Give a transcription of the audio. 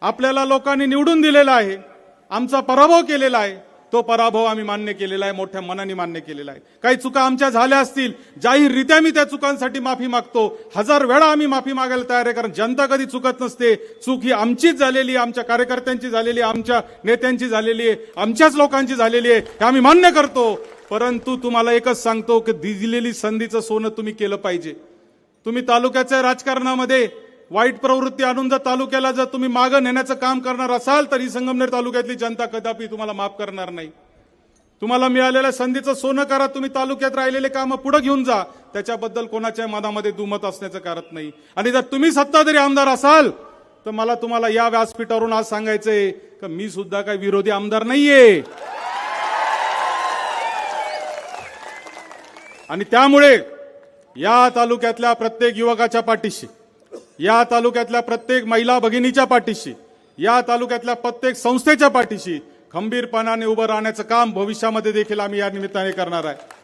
आपल्याला लोकांनी निवडून दिलेला आहे, आमचा पराभव केलेला आहे, तो पराभव आम्ही मान्य केलेला आहे, मोठ्या मनाने मान्य केलेला आहे। काही चुका आमच्या झाल्या असतील, जाहीररित्या मी त्या चुकांसाठी माफी मागतो, 1000 वेळा आम्ही माफी मागायला तयार आहे, कारण जनता कधी चुकत नसते। चूक ही आमचीच झालेली आहे, आमच्या कार्यकर्त्यांची झालेली आहे, आमच्या नेत्यांची झालेली आहे, आमच्याच लोकांची झालेली आहे, हे आम्ही मान्य करतो। परंतु तुम्हाला एकच सांगतो की दिलेली संधीचं सोनं तुम्ही केलं पाहिजे। तुम्ही तालुक्याच्या राजकारणामध्ये वाईट प्रवृत्ती आणून जर तालुक्याला जर तुम्ही मागे नेण्याचं काम करणार असाल तर ही संगमनेर तालुक्यातली जनता कदापि तुम्हाला माफ करणार नाही। तुम्हाला मिळालेल्या संधीचं सोनं करा, तुम्ही तालुक्यात राहिलेले कामं पुढे घेऊन जा, त्याच्याबद्दल कोणाच्या मनामध्ये दुमत असण्याचं कारण नाही। आणि जर तुम्ही सत्ताधारी आमदार असाल तर मला तुम्हाला या व्यासपीठावरून आज सांगायचंय की मी सुद्धा काही विरोधी आमदार नाहीये। आणि त्यामुळे या तालुक्यातल्या प्रत्येक युवकाच्या पाठीशी, या तालुक्यातल्या प्रत्येक महिला भगिनीच्या पाठीशी, या तालुक्यातल्या प्रत्येक संस्थेच्या पाठीशी खंबीरपणाने उभं राहण्याचं काम भविष्यामध्ये देखील आम्ही या निमित्ताने करणार आहे।